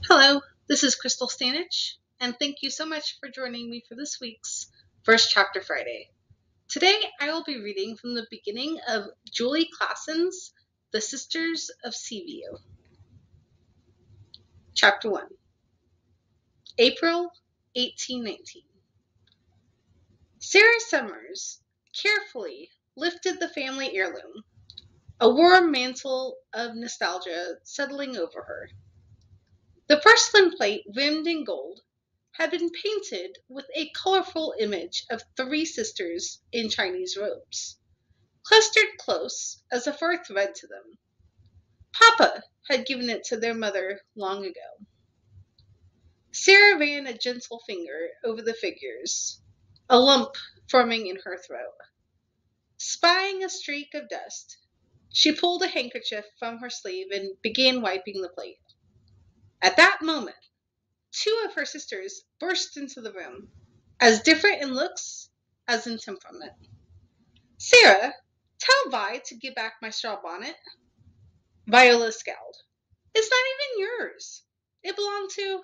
Hello, this is Krystal, and thank you so much for joining me for this week's First Chapter Friday. Today I will be reading from the beginning of Julie Klassen's The Sisters of Seaview. Chapter 1. April 1819. Sarah Summers carefully lifted the family heirloom, a warm mantle of nostalgia settling over her. The porcelain plate, rimmed in gold, had been painted with a colorful image of three sisters in Chinese robes, clustered close as a fur thread to them. Papa had given it to their mother long ago. Sarah ran a gentle finger over the figures, a lump forming in her throat. Spying a streak of dust, she pulled a handkerchief from her sleeve and began wiping the plate. At that moment, two of her sisters burst into the room, as different in looks as in temperament. "Sarah, tell Vi to give back my straw bonnet." Viola scowled. "It's not even yours. It belonged to—"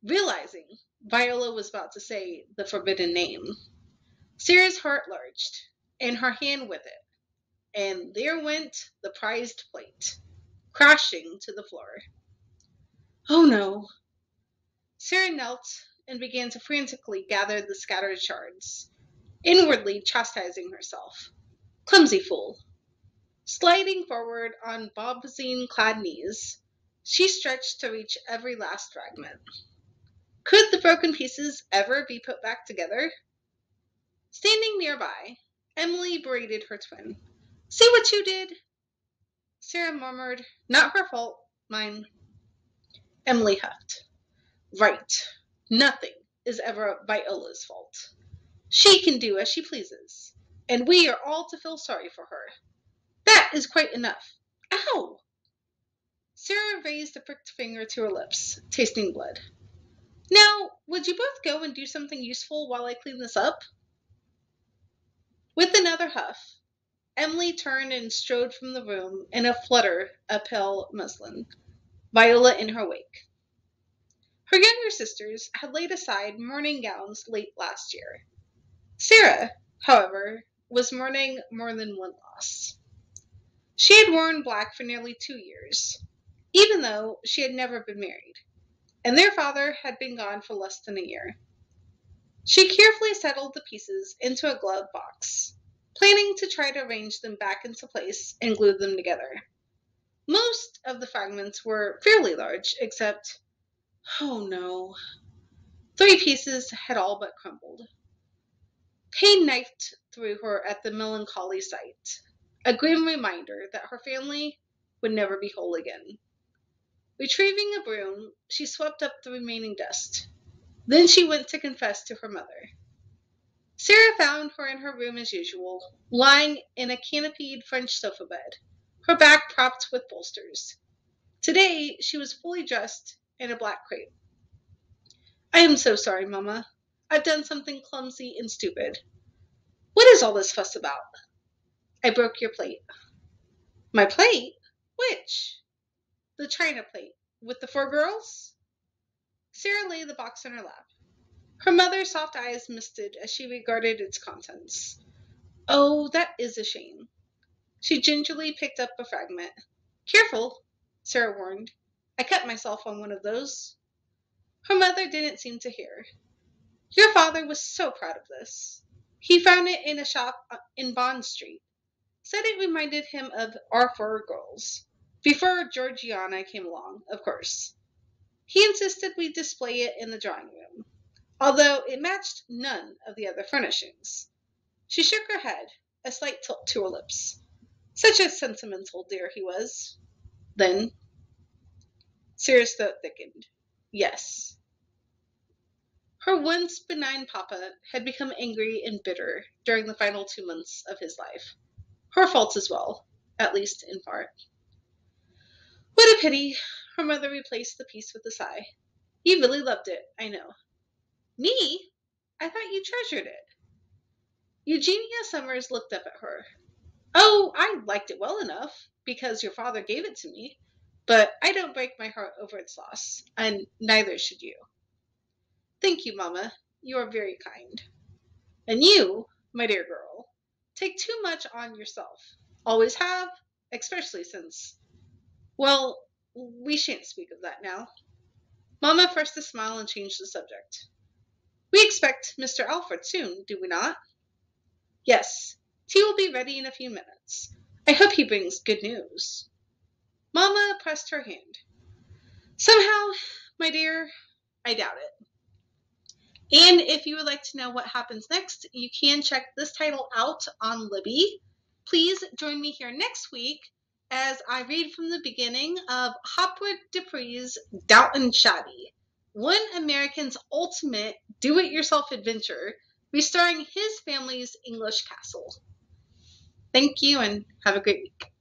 Realizing Viola was about to say the forbidden name, Sarah's heart lurched, and her hand with it, and there went the prized plate, crashing to the floor. Oh no. Sarah knelt and began to frantically gather the scattered shards, inwardly chastising herself. Clumsy fool. Sliding forward on bombazine-clad knees, she stretched to reach every last fragment. Could the broken pieces ever be put back together? Standing nearby, Emily berated her twin. "See what you did?" Sarah murmured, "Not her fault, mine." Emily huffed. "Right. Nothing is ever Viola's fault. She can do as she pleases, and we are all to feel sorry for her. That is quite enough. Ow!" Sarah raised a pricked finger to her lips, tasting blood. "Now, would you both go and do something useful while I clean this up?" With another huff, Emily turned and strode from the room in a flutter of pale muslin, Viola in her wake. Her younger sisters had laid aside morning gowns late last year. Sarah, however, was mourning more than one loss. She had worn black for nearly 2 years, even though she had never been married, and their father had been gone for less than a year. She carefully settled the pieces into a glove box, planning to try to arrange them back into place and glue them together. Most of the fragments were fairly large, except, oh no, 3 pieces had all but crumbled. Pain knifed through her at the melancholy sight, a grim reminder that her family would never be whole again. Retrieving a broom, she swept up the remaining dust. Then she went to confess to her mother. Sarah found her in her room as usual, lying in a canopied French sofa bed, her back propped with bolsters. Today she was fully dressed in a black crepe. "I am so sorry, Mama. I've done something clumsy and stupid. What is all this fuss about?" "I broke your plate." "My plate? Which?" "The china plate, with the 4 girls?" Sarah laid the box on her lap. Her mother's soft eyes misted as she regarded its contents. "Oh, that is a shame." She gingerly picked up a fragment. "Careful," Sarah warned. "I cut myself on one of those." Her mother didn't seem to hear. "Your father was so proud of this. He found it in a shop in Bond Street. Said it reminded him of our 4 girls. Before Georgiana came along, of course. He insisted we display it in the drawing room, although it matched none of the other furnishings." She shook her head, a slight tilt to her lips. "Such a sentimental dear he was." "Then?" Sarah's throat thickened. "Yes." Her once benign papa had become angry and bitter during the final 2 months of his life. Her fault as well, at least in part. "What a pity." Her mother replaced the piece with a sigh. "You really loved it, I know." "Me? I thought you treasured it." Eugenia Summers looked up at her. "Oh, I liked it well enough, because your father gave it to me. but I don't break my heart over its loss, and neither should you. Thank you, Mamma. You are very kind. And you, my dear girl, take too much on yourself. Always have, especially since, well, we shan't speak of that now. Mamma forced a smile and changed the subject. We expect Mr. Alfred soon, do we not? Yes, tea will be ready in a few minutes. I hope he brings good news. Mamma pressed her hand. Somehow, my dear, I doubt it. And if you would like to know what happens next, you can check this title out on Libby. Please join me here next week as I read from the beginning of Hopwood Dupree's Downton Shabby, one American's ultimate do-it-yourself adventure, restoring his family's English castle. Thank you and have a great week.